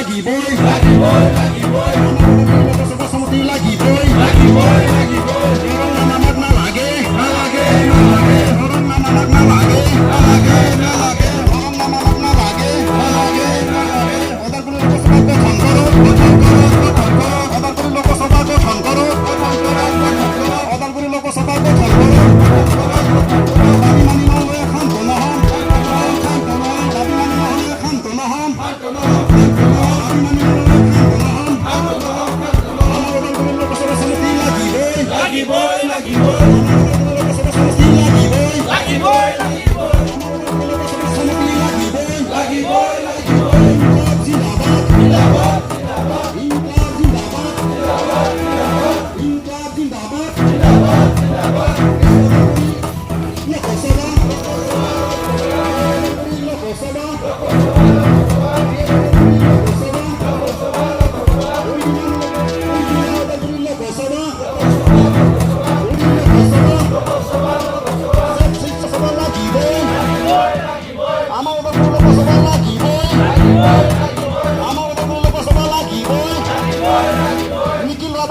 lagi boy, lagi boy, lagi boy. Lokasabha Samiti lagi boy, lagi boy, lagi boy. Orang nama magna lagi, lagi, lagi. Orang nama magna lagi, lagi, lagi. Orang nama magna lagi, lagi, lagi. Odalguri Lokasabha গঠন করো, গঠন করো, গঠন করো। Odalguri Lokasabha গঠন করো, গঠন করো, গঠন করো। Odalguri Lokasabha গঠন করো, গঠন করো, গঠন করো। দাবি মানি নহলে শান্ত নহম, শান্ত নহম। দাবি মানি নহলে শান্ত নহম, শান্ত নহম, শান্ত নহম। দাবি মানি নহলে শান্ত নহম, শান্ত নহম, শান্ত নহম। আমার Odalguri Lokasabha Samiti লাগিবই, লাগিবই, লাগিবই। আমার Lokasabha Samiti লাগিবই, লাগিবই, লাগিবই। আমার Lokasabha Samiti লাগিবই, লাগিবই, লাগিবই। ইনকলাব জিন্দাবাদ, জিন্দাবাদ, জিন্দাবাদ। ইনকলাব জিন্দাবাদ, জিন্দাবাদ, জিন্দাবাদ। ইনকলাব জিন্দাবাদ, জিন্দাবাদ, জিন্দাবাদ। Lok Sabha, Lok Sabha,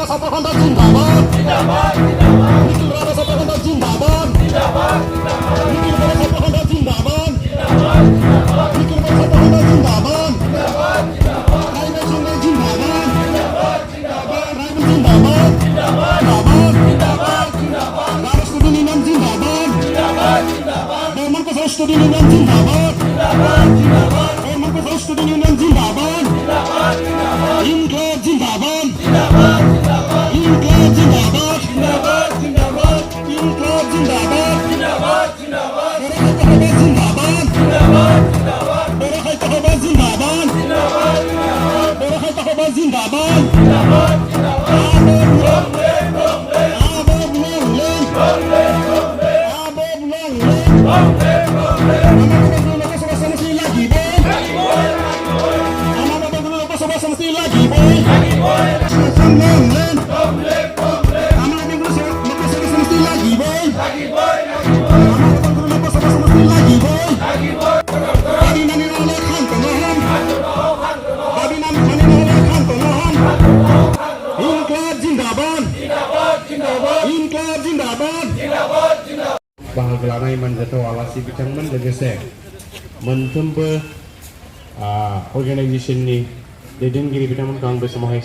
Sapakanda Zindabad, Zindabad, Zindabad. Nikhil Rada Sapakanda Zindabad, Zindabad, Zindabad. Nikhil Rada Sapakanda Zindabad, Zindabad, Zindabad. Nikhil Rada Sapakanda Zindabad, Zindabad, Zindabad. Raivan Sangha Zindabad, Zindabad, Zindabad. Raivan Zindabad, Zindabad, Zindabad, Zindabad. Rara Student Union Zindabad, Zindabad, Zindabad. Berman Kasar Student Union Zindabad, Zindabad, Zindabad. Berman Kasar Student Union Zindabad, Zindabad, Zindabad. Inkilab Zindabad, Zindabad, Zindabad. Inkilab Zindabad, Zindabad, Zindabad. Inkilab Zindabad, Zindabad, Zindabad. Berakhay Zindabad, Zindabad, Zindabad. Berakhay Zindabad, Zindabad, Zindabad. Berakhay Zindabad, Zindabad, Zindabad. Abob Longlen, Longlen. Abob Longlen, Longlen, Longlen. Abob Longlen, Longlen, Longlen. আমার Lokasabha Samiti lagi boy, lagi boy, lagi boy. আমার Lokasabha Samiti lagi boy, lagi boy. Longlen, Longlen, Longlen. আমার Lokasabha Samiti lagi boy, lagi boy, lagi boy. আমার Lokasabha Samiti lagi boy, lagi boy. Dabi mani নহলে শান্ত নহম, শান্ত নহম, শান্ত নহম। দাবি মানি নহলে শান্ত নহম, শান্ত নহম, শান্ত নহম। ইনকলাব জিন্দাবাদ, জিন্দাবাদ, জিন্দাবাদ। इनकलाब जिंदाबाद, जिंदाबाद, जिंदाबाद। बाहागो लानाय मानजाथाव आलासि बिथांमोन लोगोसे मोनफ्रोमबो अर्गानाइजेशननि दैदेनगिरि बिथांमोनखौ आं बे समावहाय